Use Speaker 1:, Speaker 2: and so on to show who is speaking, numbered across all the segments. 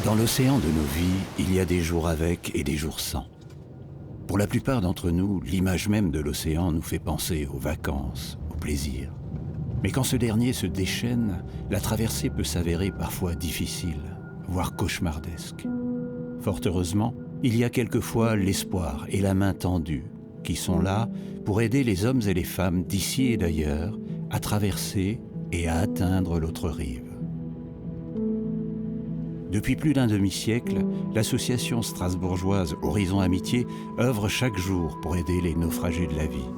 Speaker 1: Dans l'océan de nos vies, il y a des jours avec et des jours sans. Pour la plupart d'entre nous, l'image même de l'océan nous fait penser aux vacances, au plaisir. Mais quand ce dernier se déchaîne, la traversée peut s'avérer parfois difficile, voire cauchemardesque. Fort heureusement, il y a quelquefois l'espoir et la main tendue qui sont là pour aider les hommes et les femmes d'ici et d'ailleurs à traverser et à atteindre l'autre rive. Depuis plus d'un demi-siècle, l'association strasbourgeoise Horizon Amitié œuvre chaque jour pour aider les naufragés de la vie.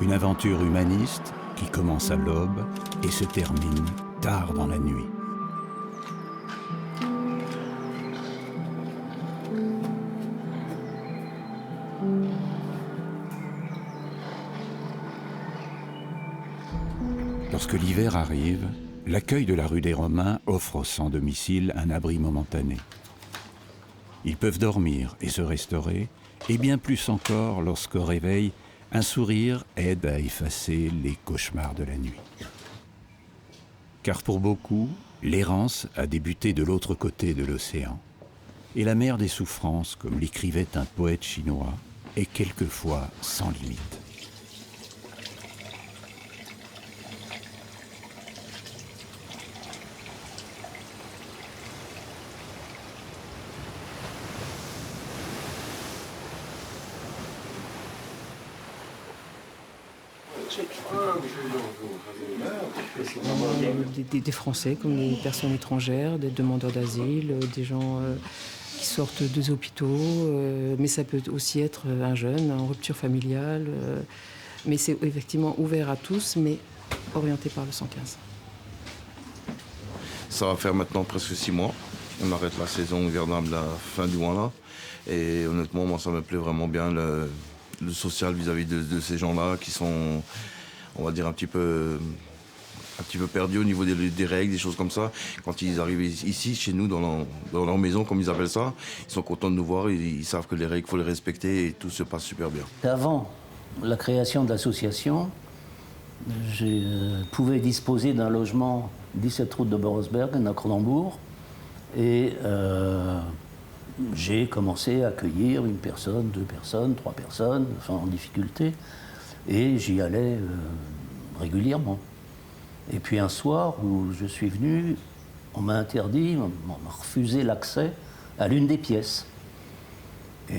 Speaker 1: Une aventure humaniste qui commence à l'aube et se termine tard dans la nuit. Lorsque l'hiver arrive, l'accueil de la rue des Romains offre aux sans domicile un abri momentané. Ils peuvent dormir et se restaurer, et bien plus encore lorsqu'au réveil, un sourire aide à effacer les cauchemars de la nuit. Car pour beaucoup, l'errance a débuté de l'autre côté de l'océan. Et la mer des souffrances, comme l'écrivait un poète chinois, est quelquefois sans limite.
Speaker 2: Des Français comme des personnes étrangères, des demandeurs d'asile, des gens qui sortent des hôpitaux, mais ça peut aussi être un jeune en rupture familiale. Mais c'est effectivement ouvert à tous, mais orienté par le 115.
Speaker 3: Ça va faire maintenant presque 6 mois. On arrête la saison hivernale la fin du mois là. Et honnêtement, moi, ça me plaît vraiment bien le social vis-à-vis de ces gens-là qui sont, on va dire, un petit peu perdus au niveau des règles, des choses comme ça. Quand ils arrivent ici, chez nous, dans leur maison, comme ils appellent ça, ils sont contents de nous voir, ils savent que les règles, il faut les respecter et tout se passe super bien.
Speaker 4: Avant la création de l'association, je pouvais disposer d'un logement 17 route de Borosberg, à Cronenbourg, et j'ai commencé à accueillir une personne, 2 personnes, 3 personnes, enfin en difficulté, et j'y allais régulièrement. Et puis un soir où je suis venu, on m'a interdit, on m'a refusé l'accès à l'une des pièces. Et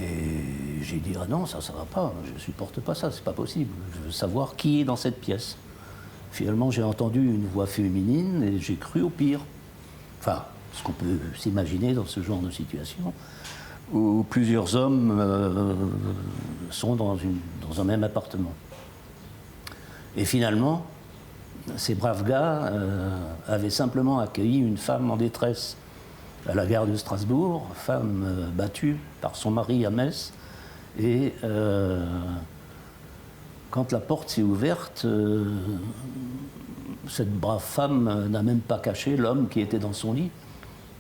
Speaker 4: j'ai dit, ah non, ça va pas, je ne supporte pas ça, c'est pas possible, je veux savoir qui est dans cette pièce. Finalement, j'ai entendu une voix féminine et j'ai cru au pire. Enfin, ce qu'on peut s'imaginer dans ce genre de situation, où plusieurs hommes sont dans un même appartement. Et finalement, ces braves gars avaient simplement accueilli une femme en détresse à la gare de Strasbourg, femme battue par son mari à Metz. Et quand la porte s'est ouverte, cette brave femme n'a même pas caché l'homme qui était dans son lit.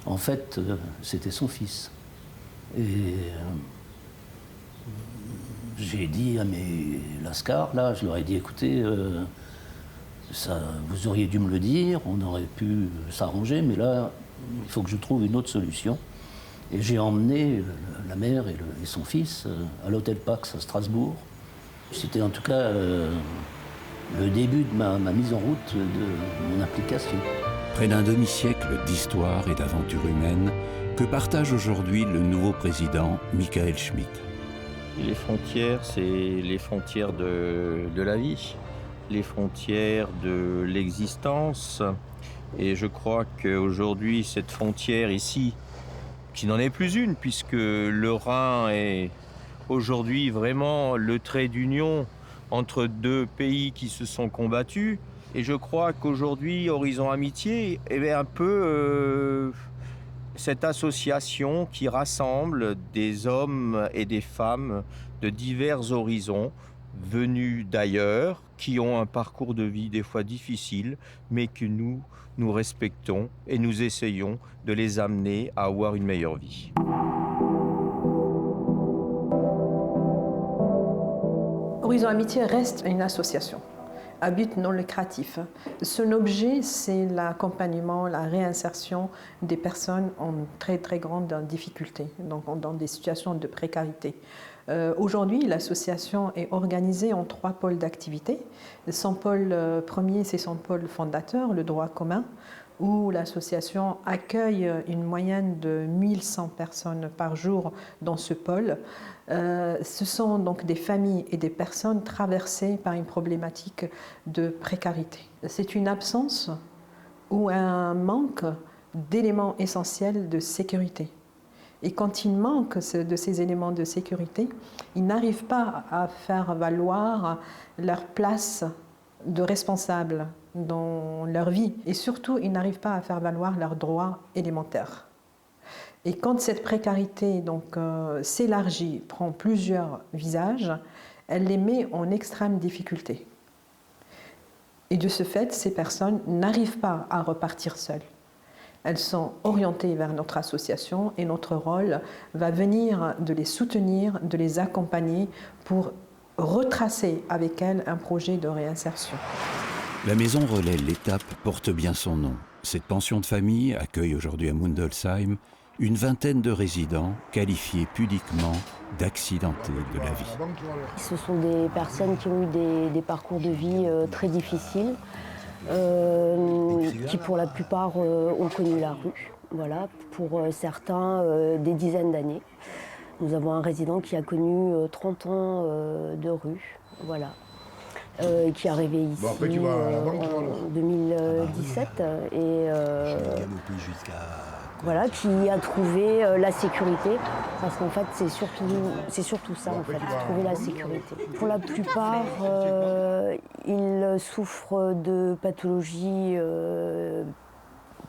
Speaker 4: En fait, c'était son fils. Et j'ai dit à mes lascars, là, je leur ai dit, écoutez, ça, vous auriez dû me le dire, on aurait pu s'arranger, mais là, il faut que je trouve une autre solution. Et j'ai emmené la mère et son fils à l'hôtel Pax à Strasbourg. C'était en tout cas le début de ma mise en route de mon application.
Speaker 1: Près d'un demi-siècle d'histoire et d'aventures humaines que partage aujourd'hui le nouveau président Michael Schmitt.
Speaker 5: Les frontières, c'est les frontières de la vie, les frontières de l'existence. Et je crois qu'aujourd'hui, cette frontière ici, qui n'en est plus une, puisque le Rhin est aujourd'hui vraiment le trait d'union entre 2 pays qui se sont combattus. Et je crois qu'aujourd'hui, Horizon Amitié est un peu cette association qui rassemble des hommes et des femmes de divers horizons, venus d'ailleurs, qui ont un parcours de vie des fois difficile, mais que nous respectons et nous essayons de les amener à avoir une meilleure vie.
Speaker 6: Horizon Amitié reste une association. à but non lucratif. Son objet, c'est l'accompagnement, la réinsertion des personnes en très très grande difficulté, donc dans des situations de précarité. Aujourd'hui, l'association est organisée en 3 pôles d'activité. Son pôle premier, c'est son pôle fondateur, le droit commun, où l'association accueille une moyenne de 1100 personnes par jour dans ce pôle. Ce sont donc des familles et des personnes traversées par une problématique de précarité. C'est une absence ou un manque d'éléments essentiels de sécurité. Et quand il manque de ces éléments de sécurité, ils n'arrivent pas à faire valoir leur place de responsable dans leur vie. Et surtout, ils n'arrivent pas à faire valoir leurs droits élémentaires. Et quand cette précarité donc, s'élargit, prend plusieurs visages, elle les met en extrême difficulté. Et de ce fait, ces personnes n'arrivent pas à repartir seules. Elles sont orientées vers notre association et notre rôle va venir de les soutenir, de les accompagner pour retracer avec elles un projet de réinsertion.
Speaker 1: La maison relais L'Étape porte bien son nom. Cette pension de famille accueille aujourd'hui à Mundolsheim une vingtaine de résidents qualifiés pudiquement d'accidentés de la vie.
Speaker 7: Ce sont des personnes qui ont eu des parcours de vie très difficiles, qui pour la plupart ont connu la rue. Voilà, pour certains, des dizaines d'années. Nous avons un résident qui a connu 30 ans de rue, voilà. Qui est arrivé ici en 2017 et voilà, qui a trouvé la sécurité, parce qu'en fait c'est surtout ça en fait, trouver la sécurité. Pour la plupart, ils souffrent de pathologies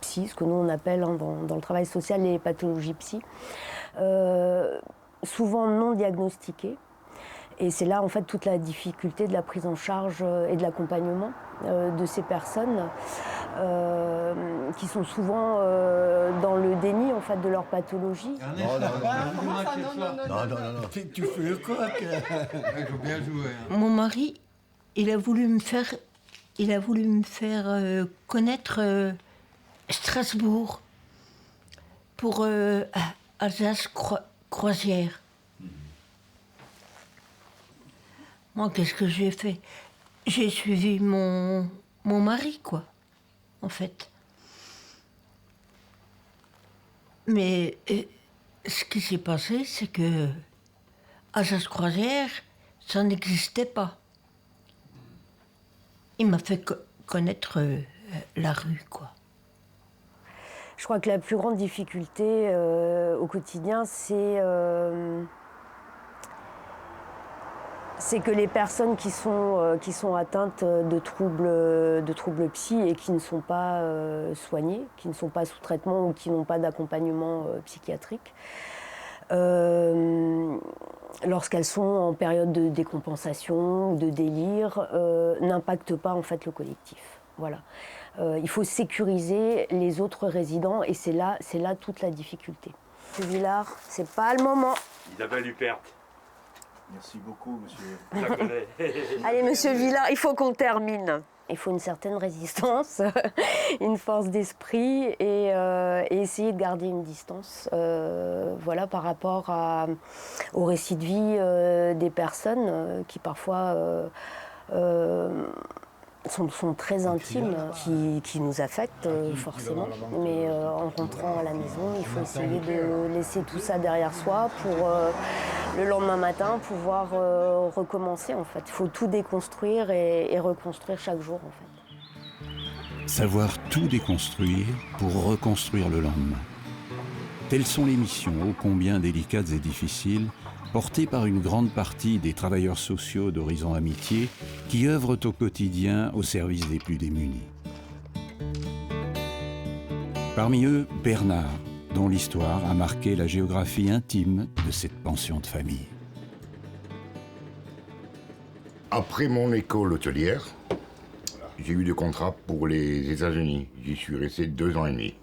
Speaker 7: psy, ce que nous on appelle dans le travail social les pathologies psy, souvent non diagnostiquées. Et c'est là en fait toute la difficulté de la prise en charge et de l'accompagnement de ces personnes qui sont souvent dans le déni en fait de leur pathologie.
Speaker 8: Non. Tu fais le coq. Il faut bien jouer.
Speaker 9: Mon mari, il a voulu me faire connaître Strasbourg pour Alsace-Croisière. Moi, qu'est-ce que j'ai fait? J'ai suivi mon mari, quoi, en fait. Mais ce qui s'est passé, c'est que Alsace-Croisière, ça n'existait pas. Il m'a fait connaître la rue, quoi.
Speaker 7: Je crois que la plus grande difficulté au quotidien, c'est que les personnes qui sont atteintes de troubles psy et qui ne sont pas soignées, qui ne sont pas sous traitement ou qui n'ont pas d'accompagnement psychiatrique, lorsqu'elles sont en période de décompensation ou de délire, n'impactent pas en fait le collectif. Voilà. Il faut sécuriser les autres résidents et c'est là toute la difficulté. Monsieur Villard, c'est pas le moment.
Speaker 10: Isabelle Huppert. Merci beaucoup, monsieur. Je la connais.
Speaker 7: Allez, monsieur Villard, il faut qu'on termine. Il faut une certaine résistance, une force d'esprit et essayer de garder une distance voilà, par rapport au récit de vie des personnes qui parfois sont très intimes, qui nous affectent forcément. Mais en rentrant à la maison, il faut essayer de laisser tout ça derrière soi pour le lendemain matin pouvoir recommencer en fait. Il faut tout déconstruire et reconstruire chaque jour en fait.
Speaker 1: Savoir tout déconstruire pour reconstruire le lendemain. Telles sont les missions ô combien délicates et difficiles portées par une grande partie des travailleurs sociaux d'Horizon Amitié qui œuvrent au quotidien au service des plus démunis. Parmi eux, Bernard, dont l'histoire a marqué la géographie intime de cette pension de famille.
Speaker 11: Après mon école hôtelière, j'ai eu des contrats pour les États-Unis. J'y suis resté 2 ans et demi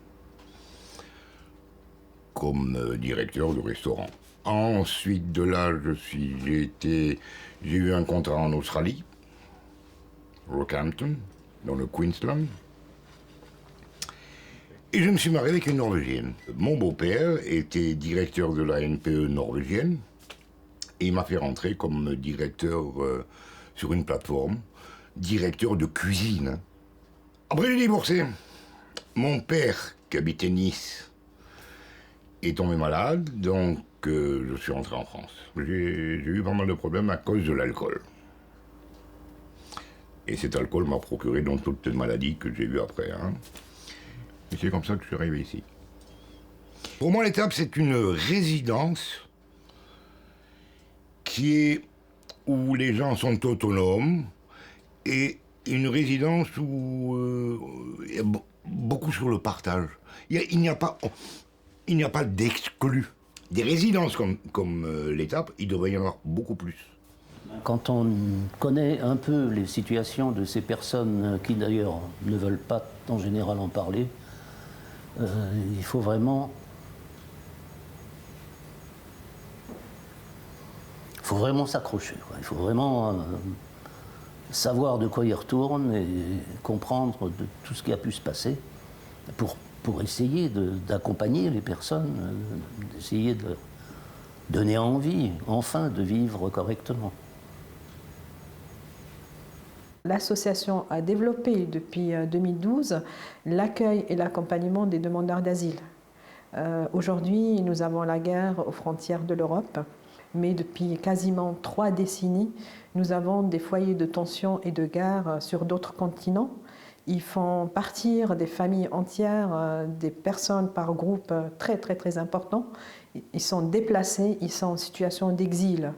Speaker 11: comme directeur de restaurant. Ensuite de là, j'ai eu un contrat en Australie. Rockhampton, dans le Queensland. Et je me suis marié avec une Norvégienne. Mon beau-père était directeur de la NPE norvégienne et il m'a fait rentrer comme directeur sur une plateforme, directeur de cuisine. Après, j'ai divorcé. Mon père, qui habitait Nice, est tombé malade, donc je suis rentré en France. J'ai eu pas mal de problèmes à cause de l'alcool. Et cet alcool m'a procuré donc toutes les maladies que j'ai eues après. Hein. Et c'est comme ça que je suis arrivé ici. Pour moi, l'Étape, c'est une résidence où les gens sont autonomes et une résidence où il y a beaucoup sur le partage. Il n'y a pas d'exclus. Des résidences comme l'Étape, il devrait y en avoir beaucoup plus.
Speaker 4: Quand on connaît un peu les situations de ces personnes qui d'ailleurs ne veulent pas en général en parler, il faut vraiment s'accrocher. Il faut vraiment savoir de quoi il retourne et comprendre de tout ce qui a pu se passer pour essayer d'accompagner les personnes, d'essayer de donner envie, enfin, de vivre correctement.
Speaker 6: L'association a développé depuis 2012 l'accueil et l'accompagnement des demandeurs d'asile. Aujourd'hui, nous avons la guerre aux frontières de l'Europe, mais depuis quasiment 3 décennies, nous avons des foyers de tension et de guerre sur d'autres continents. Ils font partir des familles entières, des personnes par groupe très importants. Ils sont déplacés, ils sont en situation d'exil.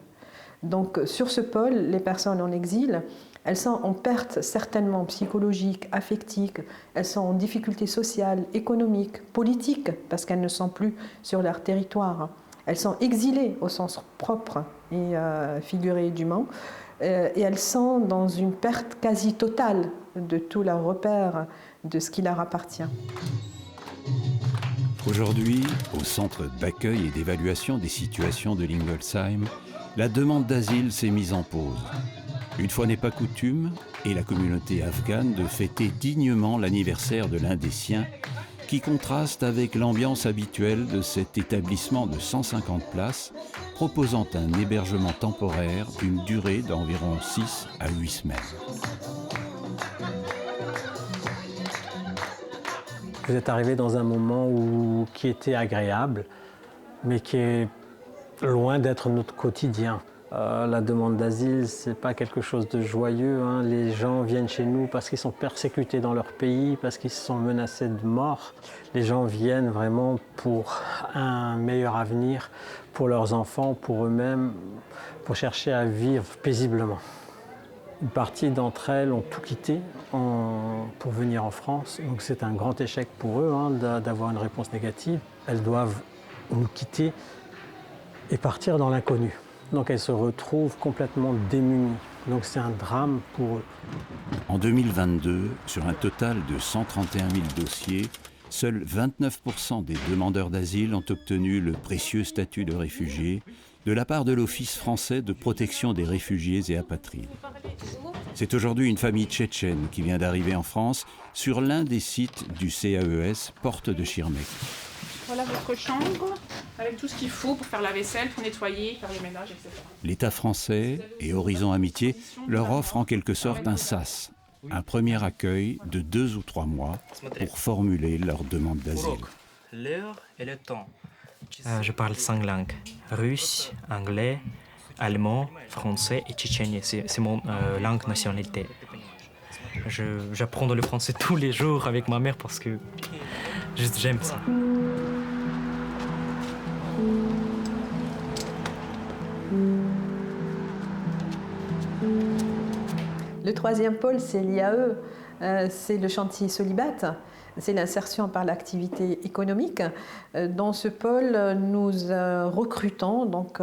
Speaker 6: Donc sur ce pôle, les personnes en exil, elles sont en perte certainement psychologique, affective, elles sont en difficulté sociale, économique, politique, parce qu'elles ne sont plus sur leur territoire. Elles sont exilées au sens propre et figuré du mot, et elles sont dans une perte quasi totale de tous leurs repères, de ce qui leur appartient.
Speaker 1: Aujourd'hui, au centre d'accueil et d'évaluation des situations de l'Inglesheim, la demande d'asile s'est mise en pause. Une fois n'est pas coutume, et la communauté afghane de fêter dignement l'anniversaire de l'un des siens, qui contraste avec l'ambiance habituelle de cet établissement de 150 places, proposant un hébergement temporaire d'une durée d'environ 6 à 8 semaines.
Speaker 12: Vous êtes arrivé dans un moment qui était agréable, mais qui est loin d'être notre quotidien. La demande d'asile, c'est pas quelque chose de joyeux. Hein. Les gens viennent chez nous parce qu'ils sont persécutés dans leur pays, parce qu'ils sont menacés de mort. Les gens viennent vraiment pour un meilleur avenir, pour leurs enfants, pour eux-mêmes, pour chercher à vivre paisiblement. Une partie d'entre elles ont tout quitté pour venir en France. Donc c'est un grand échec pour eux d'avoir une réponse négative. Elles doivent nous quitter et partir dans l'inconnu. Donc elles se retrouvent complètement démunies. Donc c'est un drame pour eux.
Speaker 1: En 2022, sur un total de 131 000 dossiers, seuls 29% des demandeurs d'asile ont obtenu le précieux statut de réfugié de la part de l'Office français de protection des réfugiés et apatrides. C'est aujourd'hui une famille tchétchène qui vient d'arriver en France sur l'un des sites du CAES, porte de Schirmeck.
Speaker 13: Voilà votre chambre, avec tout ce qu'il faut pour faire la vaisselle, pour nettoyer, faire le ménage, etc.
Speaker 1: L'État français et Horizon Amitié leur offrent en quelque sorte un SAS, un premier accueil de 2 ou 3 mois pour formuler leur demande d'asile.
Speaker 14: L'heure et le temps. Je parle 5 langues, russe, anglais, allemand, français et tchétchène. C'est mon langue nationalité. J'apprends le français tous les jours avec ma mère parce que j'aime ça.
Speaker 6: Le troisième pôle, c'est l'IAE, c'est le chantier Solibat, c'est l'insertion par l'activité économique. Dans ce pôle, nous recrutons donc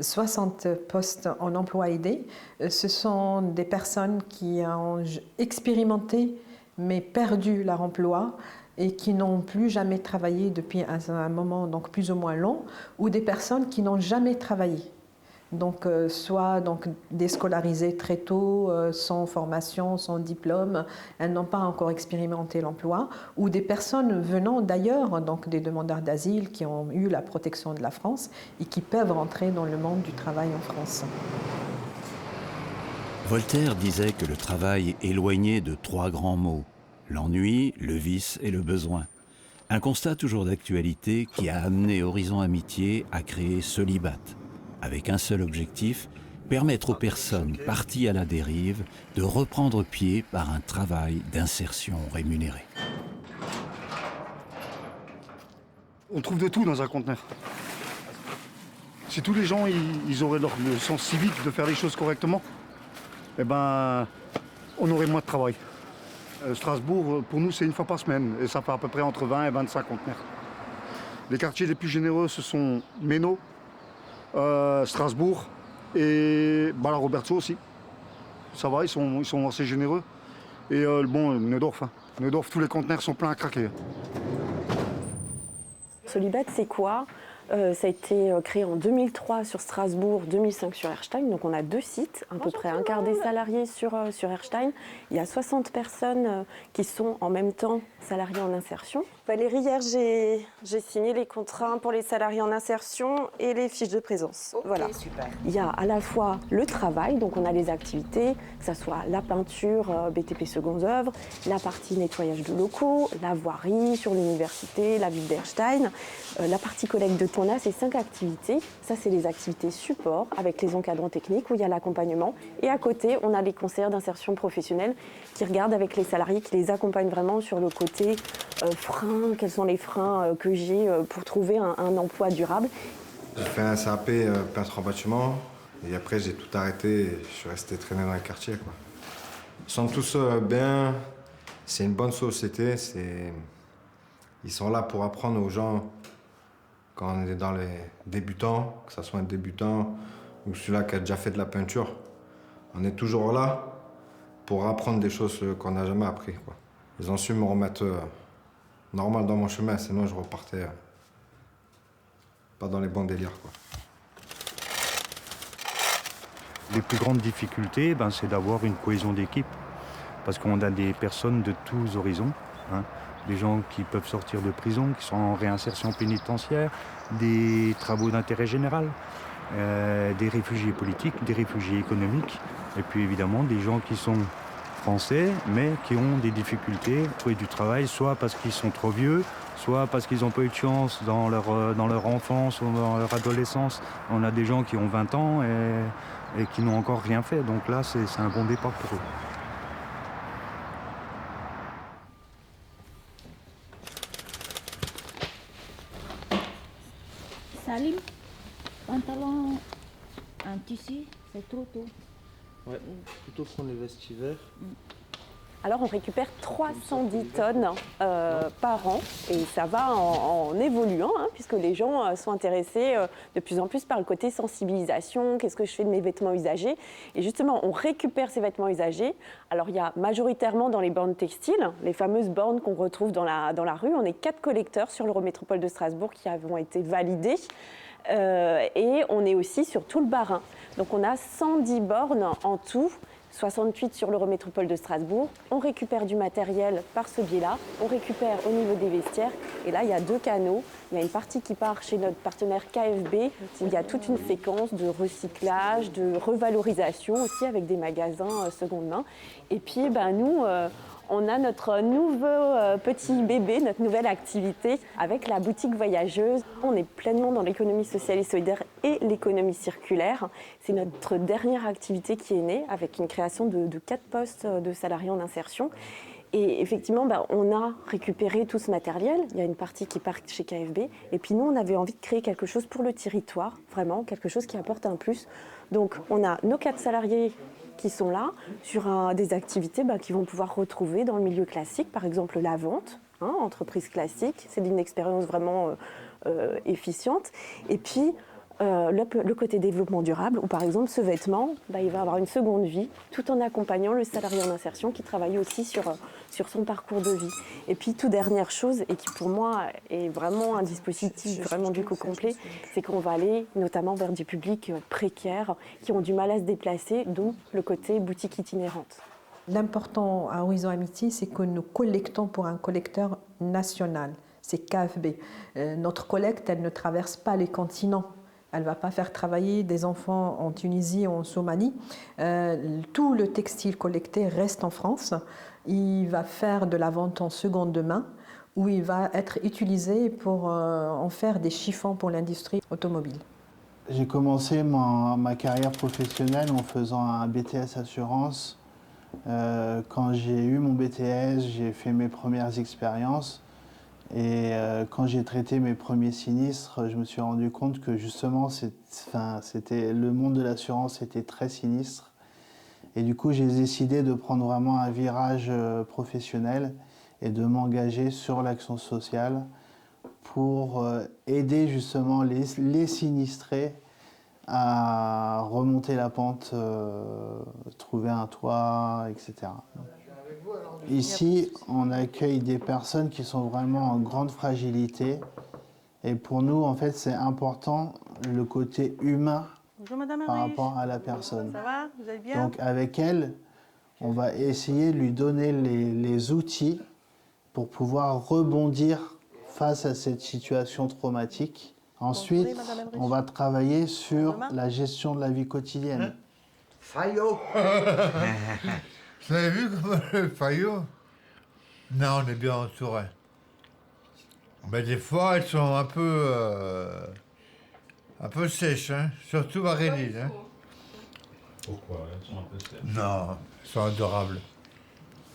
Speaker 6: 60 postes en emploi aidé. Ce sont des personnes qui ont expérimenté mais perdu leur emploi et qui n'ont plus jamais travaillé depuis un moment donc plus ou moins long, ou des personnes qui n'ont jamais travaillé. Donc, soit déscolarisées très tôt, sans formation, sans diplôme, elles n'ont pas encore expérimenté l'emploi, ou des personnes venant d'ailleurs, donc des demandeurs d'asile qui ont eu la protection de la France et qui peuvent rentrer dans le monde du travail en France.
Speaker 1: Voltaire disait que le travail est éloigné de 3 grands mots, l'ennui, le vice et le besoin. Un constat toujours d'actualité qui a amené Horizon Amitié à créer Solibat, avec un seul objectif, permettre aux personnes parties à la dérive de reprendre pied par un travail d'insertion rémunéré.
Speaker 15: On trouve de tout dans un conteneur. Si tous les gens ils auraient le sens civique de faire les choses correctement, eh ben, on aurait moins de travail. Strasbourg, pour nous, c'est une fois par semaine, et ça fait à peu près entre 20 et 25 conteneurs. Les quartiers les plus généreux, ce sont Méno, Strasbourg et la Roberto aussi. Ça va, ils sont assez généreux. Et Neudorf. Neudorf, tous les conteneurs sont pleins à craquer.
Speaker 16: Solibat, c'est quoi ? Ça a été créé en 2003 sur Strasbourg, 2005 sur Erstein. Donc on a 2 sites, à peu près un quart des salariés sur Erstein. Il y a 60 personnes qui sont en même temps salariés en insertion. Valérie, hier j'ai signé les contrats pour les salariés en insertion et les fiches de présence. Okay, voilà. Super. Il y a à la fois le travail, donc on a les activités, que ce soit la peinture, BTP secondes œuvres, la partie nettoyage de locaux, la voirie sur l'université, la ville d'Erstein, la partie collecte de. On a ces 5 activités. Ça, c'est les activités support avec les encadrants techniques où il y a l'accompagnement. Et à côté, on a les conseillers d'insertion professionnelle qui regardent avec les salariés, qui les accompagnent vraiment sur le côté freins. Quels sont les freins que j'ai pour trouver un emploi durable.
Speaker 17: J'ai fait un CAP peintre en bâtiment. Et après, j'ai tout arrêté et je suis resté traîner dans les quartiers, quoi. Ils sont tous bien. C'est une bonne société. Ils sont là pour apprendre aux gens. Quand on est dans les débutants, que ce soit un débutant ou celui-là qui a déjà fait de la peinture, on est toujours là pour apprendre des choses qu'on n'a jamais appris, quoi. Ils ont su me remettre normal dans mon chemin, sinon je repartais pas dans les bons délires, quoi.
Speaker 15: Les plus grandes difficultés, c'est d'avoir une cohésion d'équipe, parce qu'on a des personnes de tous horizons, hein. Des gens qui peuvent sortir de prison, qui sont en réinsertion pénitentiaire, des travaux d'intérêt général, des réfugiés politiques, des réfugiés économiques, et puis évidemment des gens qui sont français, mais qui ont des difficultés à trouver du travail, soit parce qu'ils sont trop vieux, soit parce qu'ils n'ont pas eu de chance dans leur enfance ou dans leur adolescence. On a des gens qui ont 20 ans et qui n'ont encore rien fait, donc là c'est un bon départ pour eux.
Speaker 18: Salim, pantalon en tissu, c'est trop tôt.
Speaker 19: Ouais, plutôt prendre les vestes hiver.
Speaker 16: Alors on récupère 310 tonnes par an et ça va en évoluant, hein, puisque les gens sont intéressés de plus en plus par le côté sensibilisation, qu'est-ce que je fais de mes vêtements usagés. Et justement, on récupère ces vêtements usagés. Alors il y a majoritairement dans les bornes textiles, les fameuses bornes qu'on retrouve dans la rue. On est 4 collecteurs sur l'Eurométropole de Strasbourg qui avons été validés. Et on est aussi sur tout le Bas-Rhin. Donc on a 110 bornes en tout, 68 sur l'Eurométropole de Strasbourg. On récupère du matériel par ce biais-là, on récupère au niveau des vestiaires. Et là, il y a 2 canaux. Il y a une partie qui part chez notre partenaire KFB, où il y a toute une séquence de recyclage, de revalorisation aussi avec des magasins seconde main. Et puis, nous... on a notre nouveau petit bébé, notre nouvelle activité avec la boutique voyageuse. On est pleinement dans l'économie sociale et solidaire et l'économie circulaire. C'est notre dernière activité qui est née avec une création de 4 postes de salariés en insertion. Et effectivement, on a récupéré tout ce matériel. Il y a une partie qui part chez KFB. Et puis nous, on avait envie de créer quelque chose pour le territoire, vraiment, quelque chose qui apporte un plus. Donc on a nos 4 salariés qui sont là sur des activités qui vont pouvoir retrouver dans le milieu classique, par exemple la vente, entreprise classique, c'est une expérience vraiment efficiente. Et puis le côté développement durable, où par exemple ce vêtement, il va avoir une seconde vie, tout en accompagnant le salarié en insertion qui travaille aussi sur sur son parcours de vie. Et puis, toute dernière chose, et qui pour moi est vraiment un dispositif vraiment du coup complet, c'est qu'on va aller notamment vers du public précaire qui ont du mal à se déplacer, d'où le côté boutique itinérante.
Speaker 6: L'important à Horizon Amitié, c'est que nous collectons pour un collecteur national, c'est KFB. Notre collecte, elle ne traverse pas les continents. Elle ne va pas faire travailler des enfants en Tunisie ou en Somalie. Tout le textile collecté reste en France. Il va faire de la vente en seconde main, où il va être utilisé pour en faire des chiffons pour l'industrie automobile.
Speaker 19: J'ai commencé ma carrière professionnelle en faisant un BTS assurance. Quand j'ai eu mon BTS, j'ai fait mes premières expériences. Et quand j'ai traité mes premiers sinistres, je me suis rendu compte que justement, le monde de l'assurance était très sinistre. Et du coup, j'ai décidé de prendre vraiment un virage professionnel et de m'engager sur l'action sociale pour aider justement les sinistrés à remonter la pente, trouver un toit, etc. Ici, on accueille des personnes qui sont vraiment en grande fragilité. Et pour nous, en fait, c'est important le côté humain par rapport à la personne.
Speaker 20: Ça va? Vous allez bien?
Speaker 19: Donc avec elle, on va essayer de lui donner les outils pour pouvoir rebondir face à cette situation traumatique. Ensuite, on va travailler sur la gestion de la vie quotidienne.
Speaker 8: Fayot. Vous avez vu comment le Fayot? Non, on est bien entouré. Mais des fois, elles sont un peu sèches, hein? Surtout Maréline. Hein?
Speaker 21: Pourquoi? Elles sont un peu sèches?
Speaker 8: Non, elles sont adorables.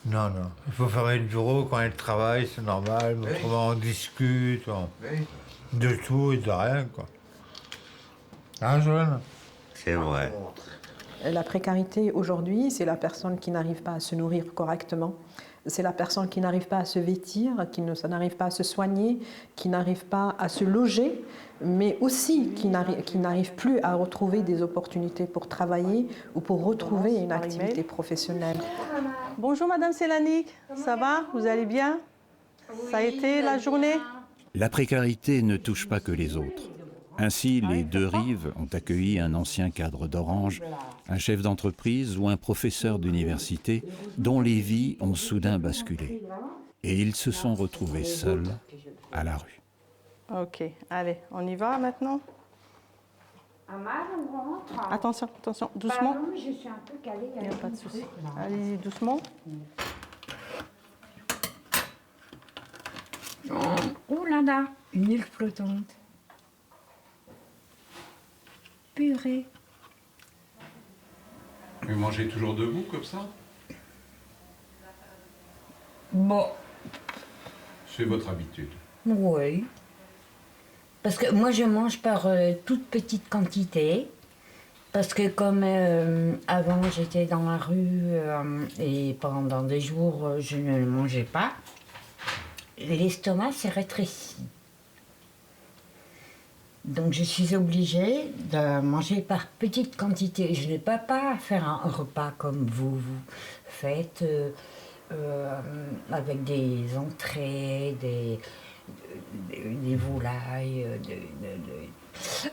Speaker 8: Non, non. Il faut fermer le bureau quand elles travaillent, c'est normal. Mais autrement, on discute, de tout et de rien, quoi. Hein, Joanne? C'est vrai.
Speaker 6: La précarité aujourd'hui, c'est la personne qui n'arrive pas à se nourrir correctement. C'est la personne qui n'arrive pas à se vêtir, qui n'arrive pas à se soigner, qui n'arrive pas à se loger, mais aussi qui n'arrive plus à retrouver des opportunités pour travailler ou pour retrouver une activité professionnelle.
Speaker 20: Bonjour Madame Selanik, ça va? Vous allez bien? Ça a été la journée?
Speaker 1: La précarité ne touche pas que les autres. Ainsi, les Deux Rives ont accueilli un ancien cadre d'Orange, un chef d'entreprise ou un professeur d'université dont les vies ont soudain basculé. Et ils se sont retrouvés seuls à la rue.
Speaker 20: Ok, allez, on y va maintenant? Attention, attention, doucement.
Speaker 18: Pardon, je suis un peu calée.
Speaker 20: Il n'y a pas de souci. Allez-y, doucement.
Speaker 18: Oh là là, une île flottante. Purée.
Speaker 21: Vous mangez toujours debout comme ça?
Speaker 18: Bon.
Speaker 21: C'est votre habitude?
Speaker 18: Oui. Parce que moi, je mange par toute petite quantité. Parce que comme avant, j'étais dans la rue et pendant des jours, je ne mangeais pas, l'estomac s'est rétréci. Donc je suis obligée de manger par petite quantité. Je ne peux pas faire un repas comme vous faites, avec des entrées, des volailles.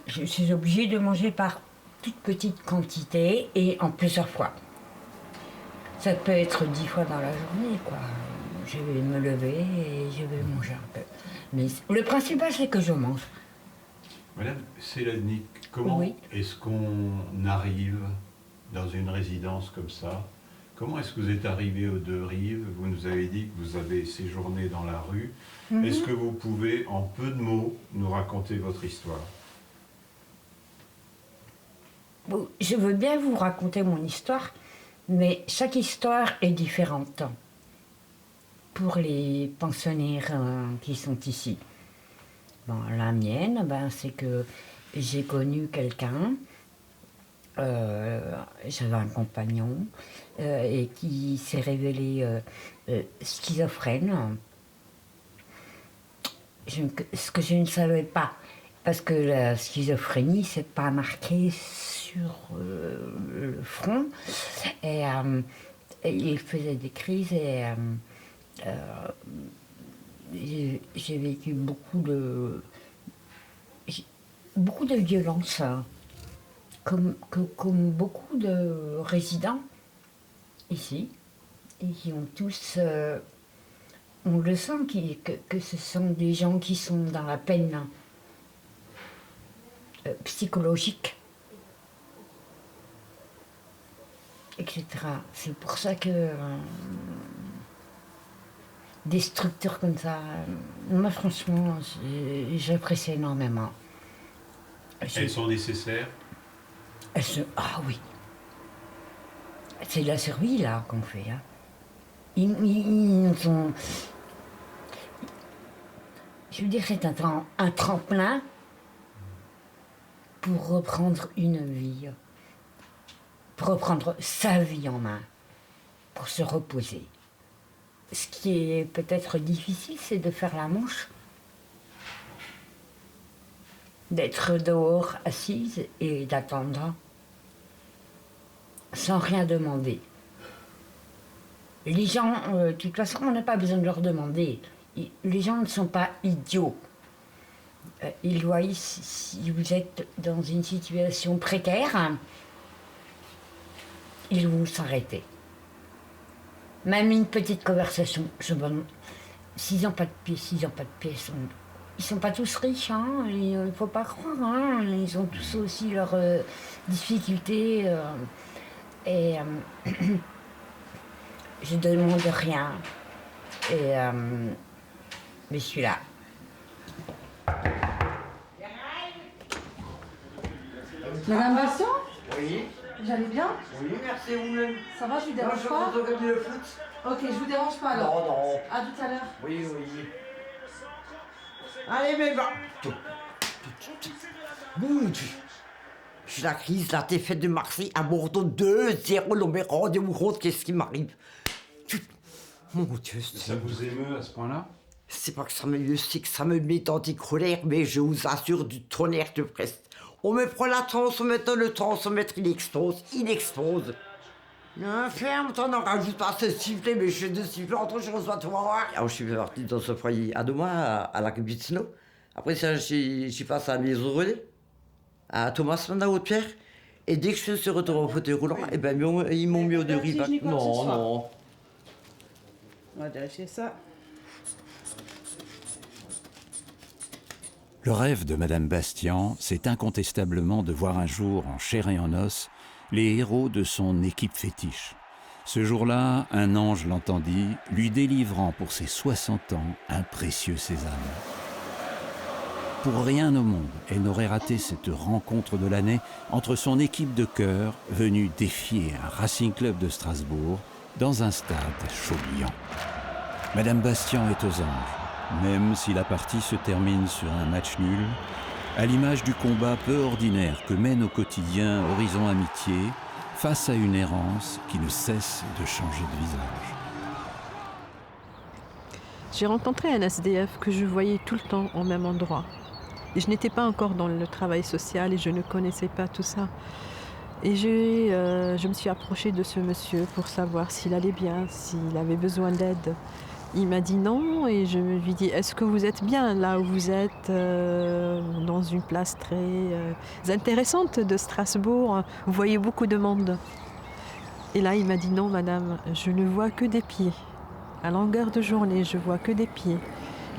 Speaker 18: Je suis obligée de manger par toute petite quantité et en plusieurs fois. Ça peut être 10 fois dans la journée, quoi. Je vais me lever et je vais manger un peu. Mais le principal, c'est que je mange.
Speaker 21: Madame Selanik, comment est-ce qu'on arrive dans une résidence comme ça? Comment est-ce que vous êtes arrivé aux Deux Rives? Vous nous avez dit que vous avez séjourné dans la rue. Est-ce que vous pouvez, en peu de mots, nous raconter votre histoire?
Speaker 18: Bon, je veux bien vous raconter mon histoire, mais chaque histoire est différente pour les pensionnaires qui sont ici. Bon, la mienne, c'est que j'ai connu quelqu'un, j'avais un compagnon, et qui s'est révélé schizophrène. Ce que je ne savais pas, parce que la schizophrénie, c'est pas marqué sur le front. Et il faisait des crises et J'ai vécu beaucoup de violence, hein. Comme beaucoup de résidents ici, et qui ont tous, on le sent que ce sont des gens qui sont dans la peine psychologique, etc. C'est pour ça que des structures comme ça, moi franchement, j'apprécie énormément.
Speaker 21: Elles sont nécessaires?
Speaker 18: Ah oui. C'est la survie là qu'on fait. Hein. Ils sont... Je veux dire, c'est un tremplin pour reprendre une vie, pour reprendre sa vie en main, pour se reposer. Ce qui est peut-être difficile, c'est de faire la manche, d'être dehors assise et d'attendre, sans rien demander. Les gens, de toute façon, on n'a pas besoin de leur demander. Les gens ne sont pas idiots. Ils voient si vous êtes dans une situation précaire, ils vont s'arrêter. Même une petite conversation, s'ils n'ont pas de pieds, ils sont pas tous riches, hein, il ne faut pas croire, hein, ils ont tous aussi leurs difficultés. Et je ne demande rien. Et, mais je suis là.
Speaker 20: Madame Bastion?
Speaker 2: Oui.
Speaker 20: Vous allez bien?
Speaker 2: Oui, merci vous-même.
Speaker 20: Ça va, je vous dérange pas?
Speaker 2: Je regarde le foot.
Speaker 20: Ok, je vous dérange pas alors?
Speaker 2: Non, non.
Speaker 20: À tout à l'heure.
Speaker 2: Oui, oui. Allez, mais va.
Speaker 22: J'ai la crise, la défaite de Marseille à Bordeaux 2-0. Non mais rendez-vous compte, qu'est-ce qui m'arrive? Mon Dieu.
Speaker 21: Ça vous émeut à ce point-là?
Speaker 22: C'est pas que ça m'émeut, c'est que ça me met en colère, mais je vous assure du tonnerre de Brest. On me prend la transmettre, le transmettre, il explose. Non, ferme, t'en en rajoute pas ce sifflet, mais je fais de siffler, entre je reçois tout voir. Alors je suis parti dans ce foyer à 2 mois, à la Cabitino. Après ça, j'y passe à la maison relais, à Thomas Mann Haute-Pierre. Et dès que je suis retourné au fauteuil roulant, eh ben, ils m'ont mis au de riz. Non.
Speaker 20: On va vérifier ça.
Speaker 1: Le rêve de Madame Bastian, c'est incontestablement de voir un jour, en chair et en os, les héros de son équipe fétiche. Ce jour-là, un ange l'entendit, lui délivrant pour ses 60 ans un précieux sésame. Pour rien au monde, elle n'aurait raté cette rencontre de l'année entre son équipe de cœur, venue défier un Racing Club de Strasbourg, dans un stade chaud-bouillant. Madame Bastian est aux anges, même si la partie se termine sur un match nul, à l'image du combat peu ordinaire que mène au quotidien Horizon Amitié face à une errance qui ne cesse de changer de visage.
Speaker 6: J'ai rencontré un SDF que je voyais tout le temps au même endroit. Et je n'étais pas encore dans le travail social et je ne connaissais pas tout ça. Et je me suis approchée de ce monsieur pour savoir s'il allait bien, s'il avait besoin d'aide. Il m'a dit non et je lui ai dit « Est-ce que vous êtes bien là où vous êtes dans une place très intéressante de Strasbourg? Vous voyez beaucoup de monde. » Et là, il m'a dit « Non, madame, je ne vois que des pieds. À longueur de journée, je vois que des pieds.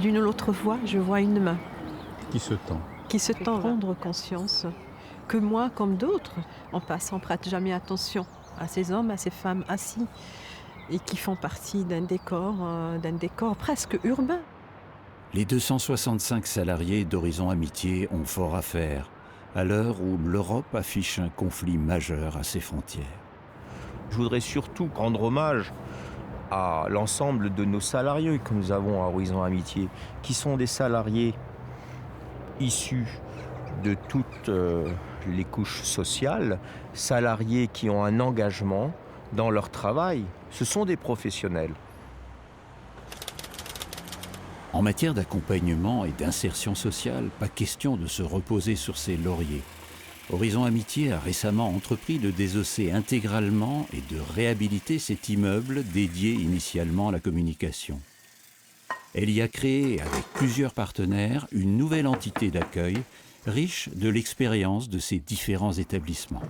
Speaker 6: L'une ou l'autre fois, je vois une main. »
Speaker 21: Qui se tend.
Speaker 6: Qui se tend à prendre conscience que moi, comme d'autres, en passant, ne prête jamais attention à ces hommes, à ces femmes assis et qui font partie d'un décor presque urbain.
Speaker 1: Les 265 salariés d'Horizon Amitié ont fort à faire, à l'heure où l'Europe affiche un conflit majeur à ses frontières.
Speaker 5: Je voudrais surtout rendre hommage à l'ensemble de nos salariés que nous avons à Horizon Amitié, qui sont des salariés issus de toutes les couches sociales, salariés qui ont un engagement dans leur travail. Ce sont des professionnels.
Speaker 1: En matière d'accompagnement et d'insertion sociale, pas question de se reposer sur ses lauriers. Horizon Amitié a récemment entrepris de désosser intégralement et de réhabiliter cet immeuble dédié initialement à la communication. Elle y a créé, avec plusieurs partenaires, une nouvelle entité d'accueil, riche de l'expérience de ces différents établissements.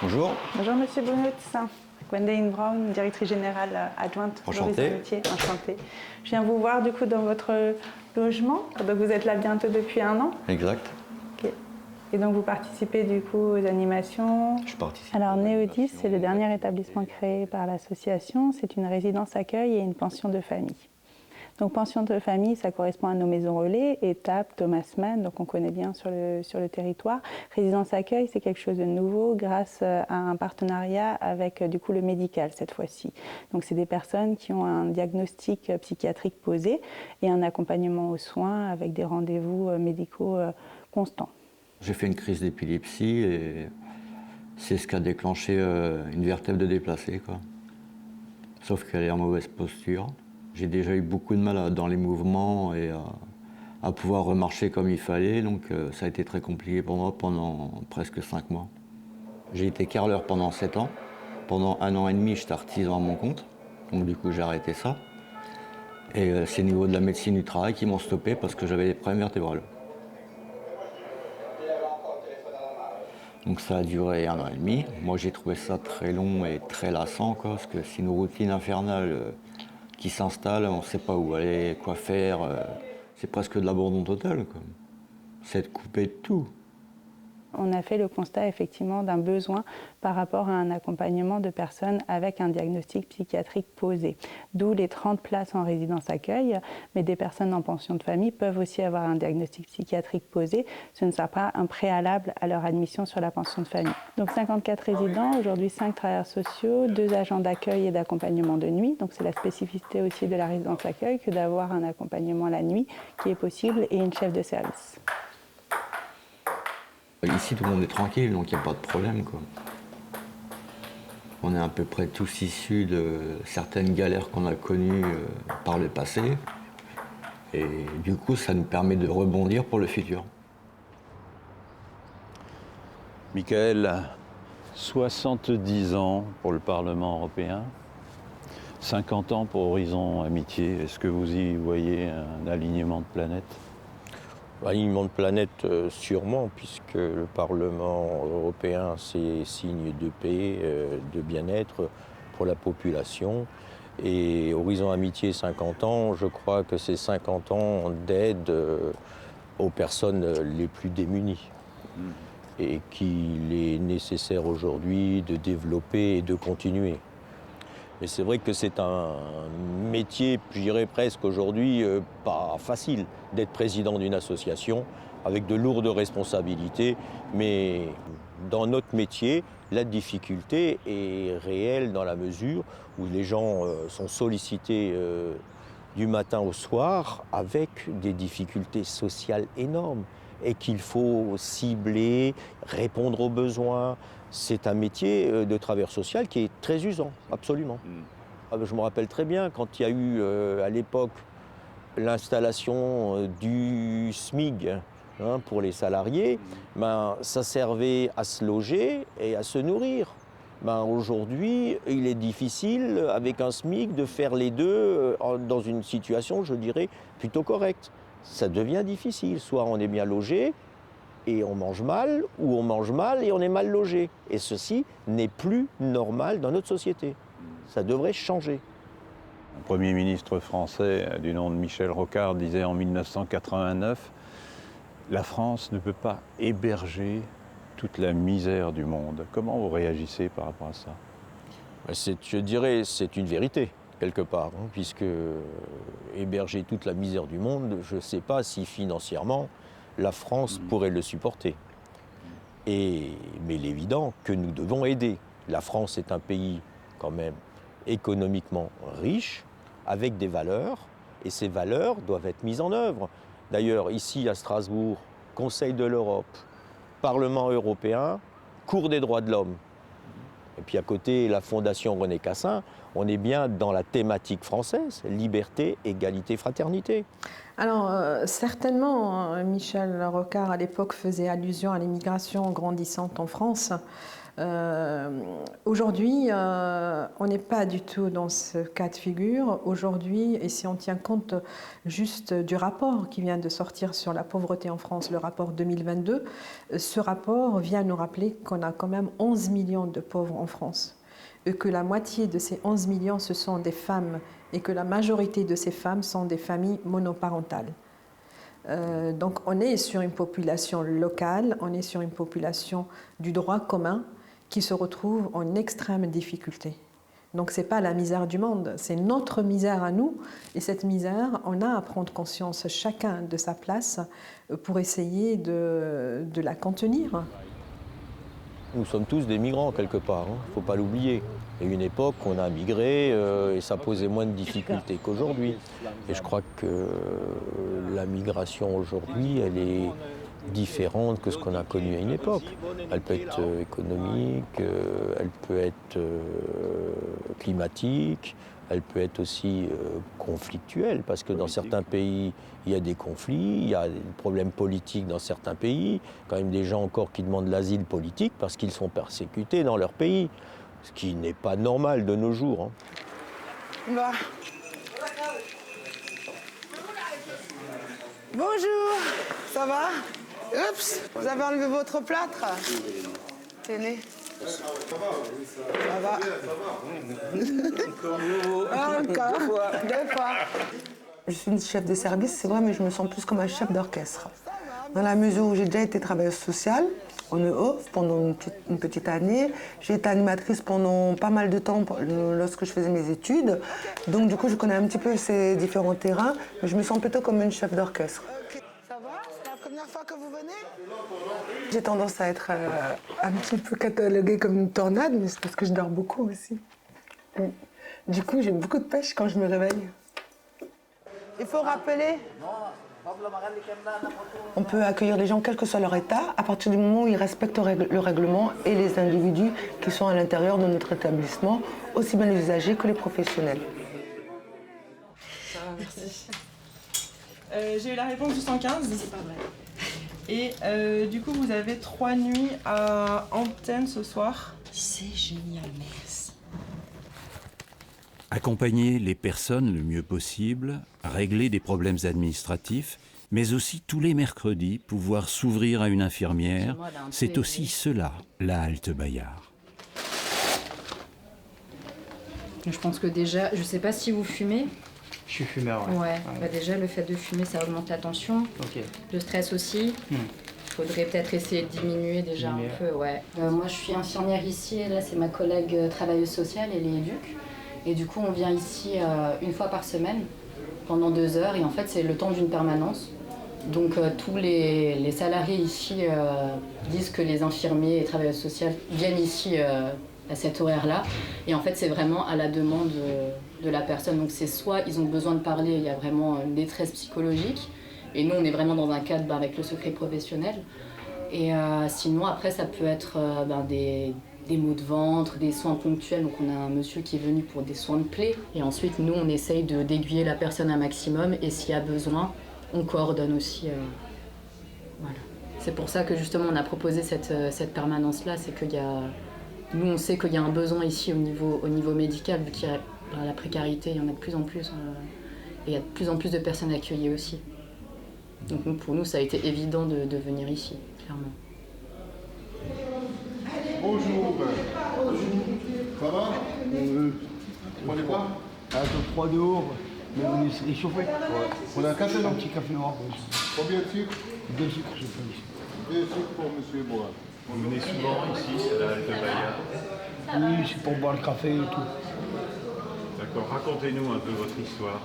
Speaker 3: Bonjour.
Speaker 9: Bonjour Monsieur Bonutz. Gwendoline Brown, directrice générale adjointe
Speaker 3: Enchanté.
Speaker 9: d'Horizon Amitié. Enchantée. Je viens vous voir du coup dans votre logement. Donc vous êtes là bientôt depuis 1 an.
Speaker 3: Exact.
Speaker 9: Ok. Et donc vous participez du coup aux animations.
Speaker 3: Je participe.
Speaker 9: Alors Néodis, c'est le dernier établissement créé par l'association. C'est une résidence accueil et une pension de famille. Donc pension de famille, ça correspond à nos maisons relais, Étape, Thomas Mann, donc on connaît bien sur le territoire. Résidence accueil, c'est quelque chose de nouveau grâce à un partenariat avec du coup le médical cette fois-ci. Donc c'est des personnes qui ont un diagnostic psychiatrique posé et un accompagnement aux soins avec des rendez-vous médicaux constants.
Speaker 3: J'ai fait une crise d'épilepsie et c'est ce qui a déclenché une vertèbre de déplacée, quoi. Sauf qu'elle est en mauvaise posture. J'ai déjà eu beaucoup de mal dans les mouvements et à pouvoir remarcher comme il fallait, donc ça a été très compliqué pour moi pendant presque 5 mois. J'ai été carreleur pendant 7 ans. Pendant 1 an et demi, j'étais artisan à mon compte, donc du coup j'ai arrêté ça. Et c'est au niveau de la médecine du travail qui m'ont stoppé parce que j'avais des problèmes vertébrales. Donc ça a duré 1 an et demi. Moi j'ai trouvé ça très long et très lassant, quoi, parce que c'est une routine infernale qui s'installe, on ne sait pas où aller, quoi faire. C'est presque de l'abandon total, quoi. C'est de couper de tout.
Speaker 9: On a fait le constat effectivement d'un besoin par rapport à un accompagnement de personnes avec un diagnostic psychiatrique posé. D'où les 30 places en résidence accueil, mais des personnes en pension de famille peuvent aussi avoir un diagnostic psychiatrique posé. Ce ne sera pas un préalable à leur admission sur la pension de famille. Donc 54 résidents, aujourd'hui 5 travailleurs sociaux, 2 agents d'accueil et d'accompagnement de nuit. Donc c'est la spécificité aussi de la résidence accueil que d'avoir un accompagnement la nuit qui est possible et une chef de service.
Speaker 3: Ici, tout le monde est tranquille, donc il n'y a pas de problème, quoi. On est à peu près tous issus de certaines galères qu'on a connues par le passé. Et du coup, ça nous permet de rebondir pour le futur.
Speaker 1: Michael, 70 ans pour le Parlement européen, 50 ans pour Horizon Amitié. Est-ce que vous y voyez un alignement de planètes ?
Speaker 5: Alignement de planète, sûrement, puisque le Parlement européen, c'est signe de paix, de bien-être pour la population. Et Horizon Amitié, 50 ans, je crois que c'est 50 ans d'aide aux personnes les plus démunies. Et qu'il est nécessaire aujourd'hui de développer et de continuer. Mais c'est vrai que c'est un métier, je dirais presque aujourd'hui, pas facile d'être président d'une association avec de lourdes responsabilités. Mais dans notre métier, la difficulté est réelle dans la mesure où les gens sont sollicités du matin au soir avec des difficultés sociales énormes et qu'il faut cibler, répondre aux besoins. C'est un métier de travailleur social qui est très usant, absolument. Je me rappelle très bien quand il y a eu à l'époque l'installation du SMIG pour les salariés, ça servait à se loger et à se nourrir. Aujourd'hui, il est difficile avec un SMIC de faire les deux dans une situation, je dirais, plutôt correcte. Ça devient difficile, soit on est bien logé, et on mange mal, ou on mange mal et on est mal logé. Et ceci n'est plus normal dans notre société. Ça devrait changer.
Speaker 1: Un Premier ministre français du nom de Michel Rocard disait en 1989 « La France ne peut pas héberger toute la misère du monde ». Comment vous réagissez par rapport à ça ?
Speaker 5: Je dirais c'est une vérité, quelque part, puisque héberger toute la misère du monde, je ne sais pas si financièrement la France pourrait le supporter. Mais il est évident que nous devons aider. La France est un pays quand même économiquement riche, avec des valeurs, et ces valeurs doivent être mises en œuvre. D'ailleurs, ici à Strasbourg, Conseil de l'Europe, Parlement européen, Cour des droits de l'homme. Et puis à côté, la Fondation René Cassin, on est bien dans la thématique française, liberté, égalité, fraternité.
Speaker 6: Alors, certainement, Michel Rocard, à l'époque, faisait allusion à l'immigration grandissante en France. Aujourd'hui, on n'est pas du tout dans ce cas de figure. Aujourd'hui, et si on tient compte juste du rapport qui vient de sortir sur la pauvreté en France, le rapport 2022, ce rapport vient nous rappeler qu'on a quand même 11 millions de pauvres en France. Et que la moitié de ces 11 millions, ce sont des femmes, et que la majorité de ces femmes sont des familles monoparentales. Donc on est sur une population locale, on est sur une population du droit commun qui se retrouve en extrême difficulté. Donc ce n'est pas la misère du monde, c'est notre misère à nous. Et cette misère, on a à prendre conscience chacun de sa place pour essayer de la contenir.
Speaker 5: Nous sommes tous des migrants quelque part, il ne faut pas l'oublier. Il y a eu une époque où on a migré et ça posait moins de difficultés qu'aujourd'hui. Et je crois que la migration aujourd'hui, elle est différente que ce qu'on a connu à une époque. Elle peut être économique, elle peut être climatique, elle peut être aussi conflictuelle, parce que dans certains pays, il y a des conflits, il y a des problèmes politiques dans certains pays, quand même des gens encore qui demandent l'asile politique parce qu'ils sont persécutés dans leur pays, ce qui n'est pas normal de nos jours.
Speaker 20: Bah. Bonjour, ça va? Oups, vous avez enlevé votre plâtre? Tenez. Ça va. Encore, deux fois.
Speaker 7: Je suis une chef de service, c'est vrai, mais je me sens plus comme un chef d'orchestre. Dans la mesure où j'ai déjà été travailleuse sociale en EO pendant une petite année. J'ai été animatrice pendant pas mal de temps lorsque je faisais mes études. Donc du coup, je connais un petit peu ces différents terrains, mais je me sens plutôt comme une chef d'orchestre.
Speaker 20: Ça va? C'est la première fois que vous venez?
Speaker 7: J'ai tendance à être un petit peu cataloguée comme une tornade, mais c'est parce que je dors beaucoup aussi. Du coup, j'ai beaucoup de pêche quand je me réveille.
Speaker 20: Il faut rappeler.
Speaker 7: On peut accueillir les gens quel que soit leur état, à partir du moment où ils respectent le règlement et les individus qui sont à l'intérieur de notre établissement, aussi bien les usagers que les professionnels.
Speaker 10: Ça va, merci. J'ai eu la réponse du 115. C'est pas vrai. Et du coup, vous avez 3 nuits à Antenne ce soir.
Speaker 18: C'est génial, merci.
Speaker 1: Accompagner les personnes le mieux possible, régler des problèmes administratifs, mais aussi tous les mercredis pouvoir s'ouvrir à une infirmière, c'est aussi cela, la halte Bayard.
Speaker 23: Je pense que déjà, je ne sais pas si vous fumez.
Speaker 14: Je suis fumeur, ouais.
Speaker 23: Ouais. Bah déjà, le fait de fumer, ça augmente la tension, le stress aussi. Il faudrait peut-être essayer de diminuer déjà un peu, ouais. Moi, je suis infirmière ici, et là, c'est ma collègue travailleuse sociale, elle est éduque. Et du coup, on vient ici une fois par semaine, pendant 2 heures, et en fait, c'est le temps d'une permanence. Donc, tous les salariés ici disent que les infirmiers et travailleuses sociales viennent ici à cet horaire-là. Et en fait, c'est vraiment à la demande de la personne. Donc, c'est soit ils ont besoin de parler, il y a vraiment une détresse psychologique, et nous, on est vraiment dans un cadre avec le secret professionnel. Et sinon, après, ça peut être des maux de ventre, des soins ponctuels. Donc on a un monsieur qui est venu pour des soins de plaies. Et ensuite, nous, on essaye d'aiguiller la personne un maximum. Et s'il y a besoin, on coordonne aussi. Voilà. C'est pour ça que justement, on a proposé cette permanence-là. C'est qu'il y a... Nous, on sait qu'il y a un besoin ici au niveau médical, vu qu'il y a la précarité, il y en a de plus en plus. Et il y a de plus en plus de personnes accueillies aussi. Donc pour nous, ça a été évident de venir ici, clairement.
Speaker 24: Bonjour. Ça va? Vous prenez quoi? Un peu froid dehors, mais vous laissez réchauffer. Ouais. On a un café, un petit café noir. Combien de sucre? 2 sucres, je pense. 2 sucres pour Monsieur Bois.
Speaker 21: Vous venez souvent ici, c'est la halte Bayard?
Speaker 24: Oui, c'est pour boire le café et tout.
Speaker 21: D'accord, racontez-nous un peu votre histoire.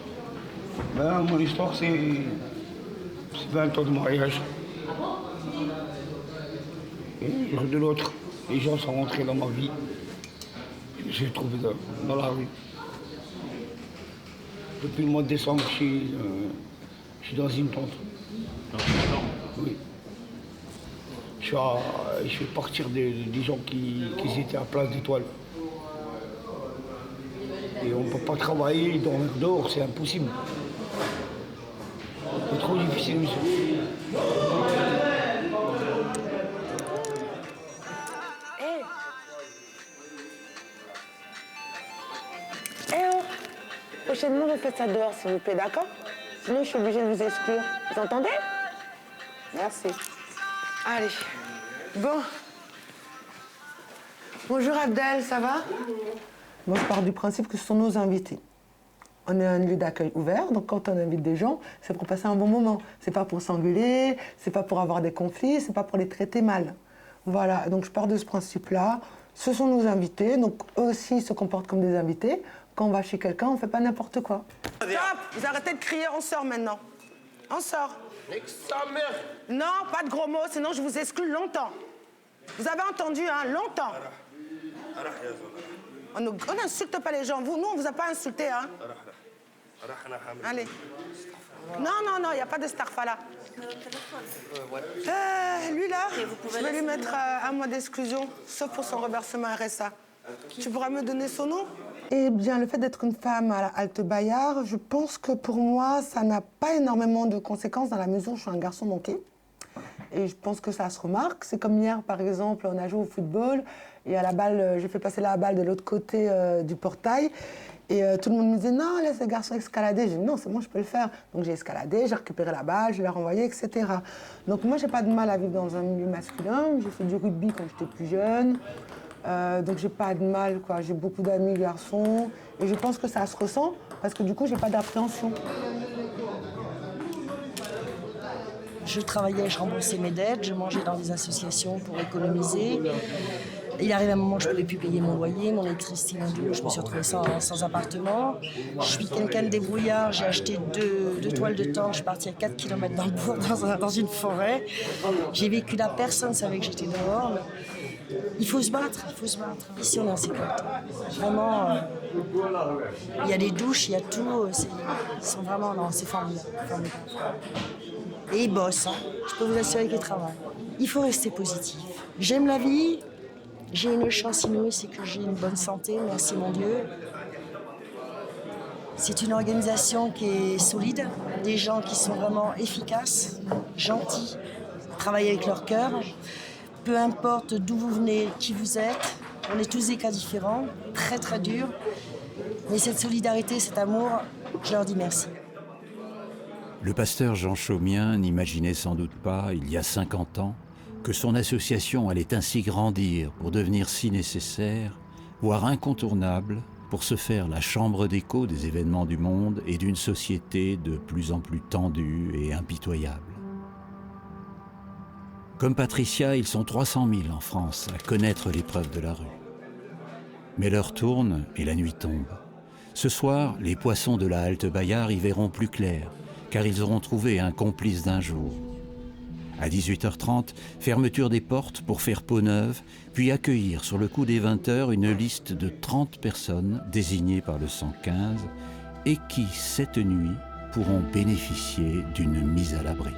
Speaker 24: Ben, mon histoire, c'est 20 ans de mariage. Et de l'autre, les gens sont rentrés dans ma vie. J'ai trouvé dans la rue. Depuis le mois de décembre, je suis dans une tente.
Speaker 21: Dans une tente?
Speaker 24: Oui. Je fais partir des gens qui étaient à Place d'Étoile. Et on ne peut pas travailler, dormir dehors, c'est impossible. C'est trop difficile aussi.
Speaker 7: Prochainement, vous faites ça dehors, s'il vous plaît, d'accord? Sinon, je suis obligée de vous exclure. Vous entendez? Merci. Allez. Bon. Bonjour Abdel, ça va? Moi, je pars du principe que ce sont nos invités. On est un lieu d'accueil ouvert, donc quand on invite des gens, c'est pour passer un bon moment. C'est pas pour s'engueuler, c'est pas pour avoir des conflits, c'est pas pour les traiter mal. Voilà, donc je pars de ce principe-là. Ce sont nos invités, donc eux aussi se comportent comme des invités. Quand on va chez quelqu'un, on fait pas n'importe quoi. Stop! Vous arrêtez de crier, on sort maintenant. On sort. Non, pas de gros mots, sinon je vous exclue longtemps. Vous avez entendu, hein, longtemps. On n'insulte pas les gens. Nous, on ne vous a pas insulté, hein. Allez. Non, il n'y a pas de starfala. Lui là, je vais lui mettre un mois d'exclusion, sauf pour son reversement RSA. Tu pourras me donner son nom? Eh bien, le fait d'être une femme à la Halte Bayard, je pense que pour moi, ça n'a pas énormément de conséquences dans la mesure où je suis un garçon manqué. Et je pense que ça se remarque. C'est comme hier, par exemple, on a joué au football et à la balle, j'ai fait passer la balle de l'autre côté du portail. Et tout le monde me disait, non, laisse les garçons escalader. J'ai dit, non, c'est bon, je peux le faire. Donc j'ai escaladé, j'ai récupéré la balle, je l'ai renvoyée, etc. Donc moi, j'ai pas de mal à vivre dans un milieu masculin. J'ai fait du rugby quand j'étais plus jeune. Donc j'ai pas de mal, quoi. J'ai beaucoup d'amis garçons. Et je pense que ça se ressent parce que du coup, j'ai pas d'appréhension.
Speaker 4: Je travaillais, je remboursais mes dettes, je mangeais dans des associations pour économiser. Il arrive un moment où je ne pouvais plus payer mon loyer, mon électricité, mon eau, je me suis retrouvée sans appartement. Je suis quelqu'un de débrouillard, j'ai acheté deux toiles de tente, je suis partie à 4 km dans le bourg, dans une forêt. J'ai vécu là, personne ne savait que j'étais dehors. Il faut se battre, il faut se battre. Ici, on est en sécurité. Vraiment, il y a des douches, il y a tout. Ils sont vraiment, non, c'est formidable. Et ils bossent, hein. Je peux vous assurer qu'ils travaillent. Il faut rester positif. J'aime la vie, j'ai une chance inouïe, c'est que j'ai une bonne santé, merci mon Dieu. C'est une organisation qui est solide, des gens qui sont vraiment efficaces, gentils, travaillent avec leur cœur. Peu importe d'où vous venez, qui vous êtes, on est tous des cas différents, très très durs. Mais cette solidarité, cet amour, je leur dis merci.
Speaker 1: Le pasteur Jean Chaumien n'imaginait sans doute pas, il y a 50 ans, que son association allait ainsi grandir pour devenir si nécessaire, voire incontournable, pour se faire la chambre d'écho des événements du monde et d'une société de plus en plus tendue et impitoyable. Comme Patricia, ils sont 300 000 en France à connaître l'épreuve de la rue. Mais l'heure tourne et la nuit tombe. Ce soir, les poissons de la Halte Bayard y verront plus clair, car ils auront trouvé un complice d'un jour. À 18h30, fermeture des portes pour faire peau neuve, puis accueillir sur le coup des 20h une liste de 30 personnes désignées par le 115 et qui, cette nuit, pourront bénéficier d'une mise à l'abri.